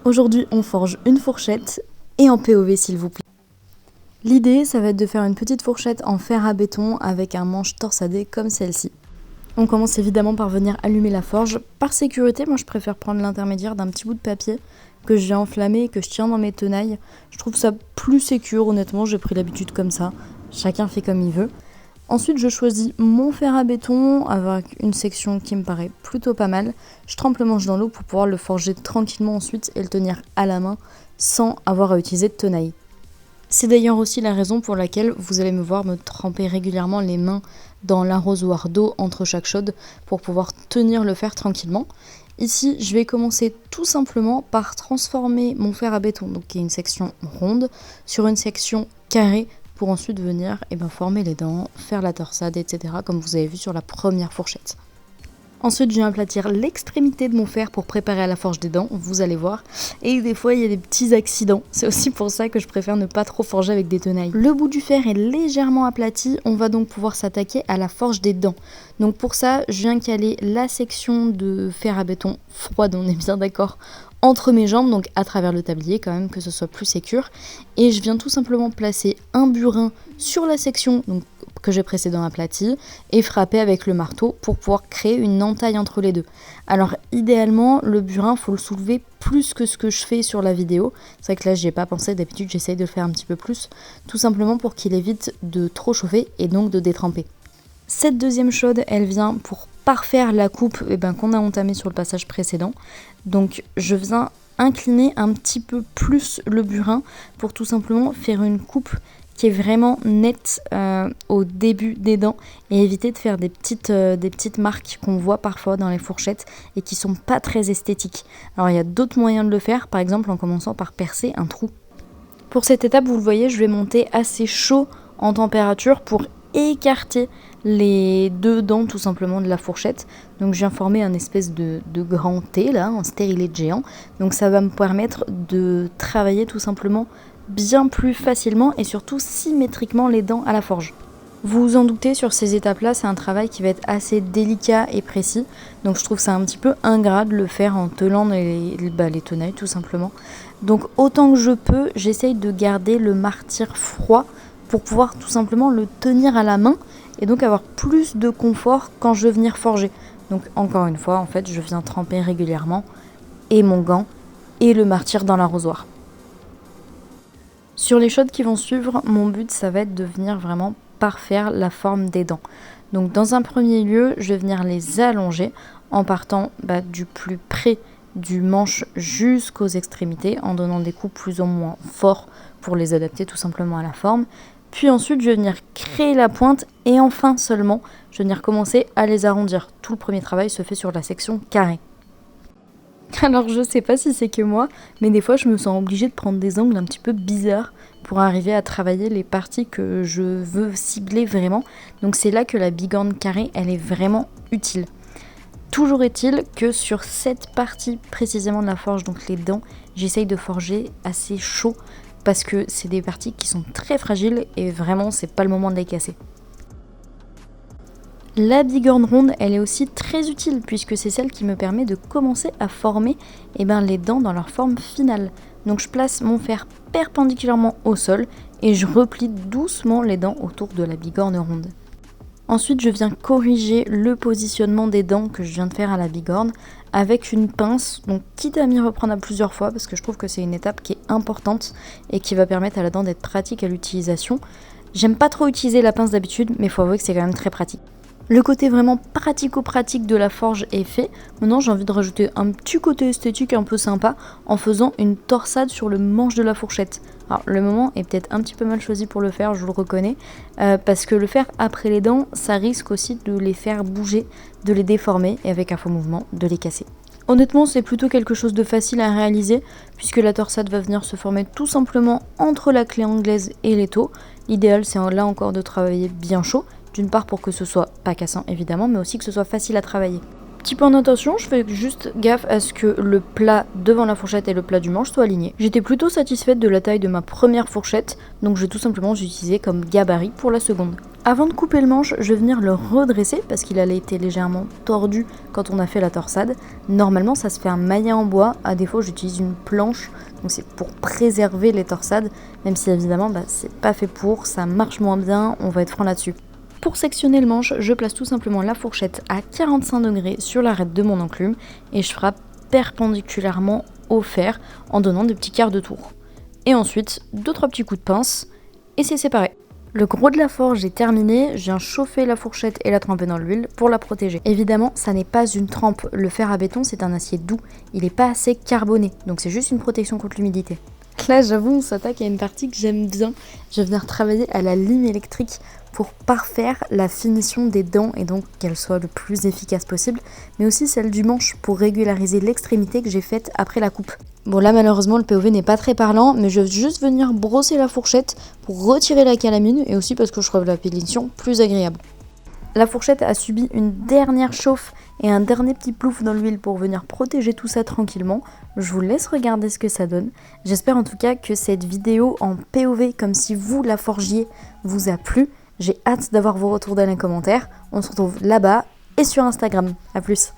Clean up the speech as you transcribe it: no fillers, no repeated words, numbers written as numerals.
Aujourd'hui, on forge une fourchette et en POV s'il vous plaît. L'idée, ça va être de faire une petite fourchette en fer à béton avec un manche torsadé comme celle-ci. On commence évidemment par venir allumer la forge. Par sécurité, moi je préfère prendre l'intermédiaire d'un petit bout de papier que j'ai enflammé et que je tiens dans mes tenailles. Je trouve ça plus sécure, honnêtement, j'ai pris l'habitude comme ça. Chacun fait comme il veut. Ensuite, je choisis mon fer à béton avec une section qui me paraît plutôt pas mal. Je trempe le manche dans l'eau pour pouvoir le forger tranquillement ensuite et le tenir à la main sans avoir à utiliser de tenaille. C'est d'ailleurs aussi la raison pour laquelle vous allez me voir me tremper régulièrement les mains dans l'arrosoir d'eau entre chaque chaude pour pouvoir tenir le fer tranquillement. Ici, je vais commencer tout simplement par transformer mon fer à béton, donc qui est une section ronde, sur une section carrée pour ensuite venir former les dents, faire la torsade, etc. comme vous avez vu sur la première fourchette. Ensuite, je viens aplatir l'extrémité de mon fer pour préparer à la forge des dents, vous allez voir. Et des fois, il y a des petits accidents. C'est aussi pour ça que je préfère ne pas trop forger avec des tenailles. Le bout du fer est légèrement aplati. On va donc pouvoir s'attaquer à la forge des dents. Donc pour ça, je viens caler la section de fer à béton froide, on est bien d'accord, entre mes jambes, donc à travers le tablier quand même, que ce soit plus sécure. Et je viens tout simplement placer un burin sur la section que j'ai précédemment aplatie et frapper avec le marteau pour pouvoir créer une entaille entre les deux. Alors idéalement, le burin, faut le soulever plus que ce que je fais sur la vidéo. C'est vrai que là, j'y ai pas pensé, d'habitude j'essaye de le faire un petit peu plus, tout simplement pour qu'il évite de trop chauffer et donc de détremper. Cette deuxième chaude, elle vient pour parfaire la coupe qu'on a entamée sur le passage précédent. Donc je viens incliner un petit peu plus le burin pour tout simplement faire une coupe qui est vraiment nette au début des dents et éviter de faire des petites marques qu'on voit parfois dans les fourchettes et qui sont pas très esthétiques. Alors il y a d'autres moyens de le faire, par exemple en commençant par percer un trou. Pour cette étape, vous le voyez, je vais monter assez chaud en température pour écarter les deux dents tout simplement de la fourchette. Donc je viens former un espèce de grand T là, un stérilet géant. Donc ça va me permettre de travailler tout simplement bien plus facilement et surtout symétriquement les dents à la forge. Vous vous en doutez, sur ces étapes-là, c'est un travail qui va être assez délicat et précis. Donc je trouve ça un petit peu ingrat de le faire en telant les tenailles tout simplement. Donc autant que je peux, j'essaye de garder le martyr froid pour pouvoir tout simplement le tenir à la main et donc avoir plus de confort quand je vais venir forger. Donc encore une fois, en fait, je viens tremper régulièrement et mon gant et le martyr dans l'arrosoir. Sur les chaudes qui vont suivre, mon but ça va être de venir vraiment parfaire la forme des dents. Donc dans un premier lieu, je vais venir les allonger en partant du plus près du manche jusqu'aux extrémités en donnant des coups plus ou moins forts pour les adapter tout simplement à la forme. Puis ensuite, je vais venir créer la pointe et enfin seulement, je vais venir commencer à les arrondir. Tout le premier travail se fait sur la section carrée. Alors je sais pas si c'est que moi, mais des fois je me sens obligée de prendre des angles un petit peu bizarres pour arriver à travailler les parties que je veux cibler vraiment. Donc c'est là que la bigorne carrée, elle est vraiment utile. Toujours est-il que sur cette partie précisément de la forge, donc les dents, j'essaye de forger assez chaud parce que c'est des parties qui sont très fragiles et vraiment c'est pas le moment de les casser. La bigorne ronde, elle est aussi très utile puisque c'est celle qui me permet de commencer à former les dents dans leur forme finale. Donc je place mon fer perpendiculairement au sol et je replie doucement les dents autour de la bigorne ronde. Ensuite, je viens corriger le positionnement des dents que je viens de faire à la bigorne avec une pince, donc quitte à m'y reprendre à plusieurs fois parce que je trouve que c'est une étape qui est importante et qui va permettre à la dent d'être pratique à l'utilisation. J'aime pas trop utiliser la pince d'habitude, mais il faut avouer que c'est quand même très pratique. Le côté vraiment pratico-pratique de la forge est fait. Maintenant, j'ai envie de rajouter un petit côté esthétique un peu sympa en faisant une torsade sur le manche de la fourchette. Alors, le moment est peut-être un petit peu mal choisi pour le faire, je le reconnais, parce que le faire après les dents, ça risque aussi de les faire bouger, de les déformer et avec un faux mouvement, de les casser. Honnêtement, c'est plutôt quelque chose de facile à réaliser puisque la torsade va venir se former tout simplement entre la clé anglaise et l'étau. L'idéal, c'est là encore de travailler bien chaud. D'une part pour que ce soit pas cassant évidemment, mais aussi que ce soit facile à travailler. Petit point d'attention, je fais juste gaffe à ce que le plat devant la fourchette et le plat du manche soient alignés. J'étais plutôt satisfaite de la taille de ma première fourchette, donc je vais tout simplement l'utiliser comme gabarit pour la seconde. Avant de couper le manche, je vais venir le redresser parce qu'il allait été légèrement tordu quand on a fait la torsade. Normalement, ça se fait un maillet en bois, à défaut j'utilise une planche, donc c'est pour préserver les torsades, même si évidemment c'est pas fait pour, ça marche moins bien, on va être franc là-dessus. Pour sectionner le manche, je place tout simplement la fourchette à 45 degrés sur l'arête de mon enclume et je frappe perpendiculairement au fer en donnant des petits quarts de tour. Et ensuite, 2-3 petits coups de pince et c'est séparé. Le gros de la forge est terminé, je viens chauffer la fourchette et la tremper dans l'huile pour la protéger. Évidemment, ça n'est pas une trempe, le fer à béton c'est un acier doux, il n'est pas assez carboné, donc c'est juste une protection contre l'humidité. Là j'avoue on s'attaque à une partie que j'aime bien, je vais venir travailler à la lime électrique pour parfaire la finition des dents et donc qu'elle soit le plus efficace possible, mais aussi celle du manche pour régulariser l'extrémité que j'ai faite après la coupe. Bon là malheureusement le POV n'est pas très parlant, mais je vais juste venir brosser la fourchette pour retirer la calamine et aussi parce que je trouve la finition plus agréable. La fourchette a subi une dernière chauffe et un dernier petit plouf dans l'huile pour venir protéger tout ça tranquillement. Je vous laisse regarder ce que ça donne. J'espère en tout cas que cette vidéo en POV, comme si vous la forgiez, vous a plu. J'ai hâte d'avoir vos retours dans les commentaires. On se retrouve là-bas et sur Instagram. A plus.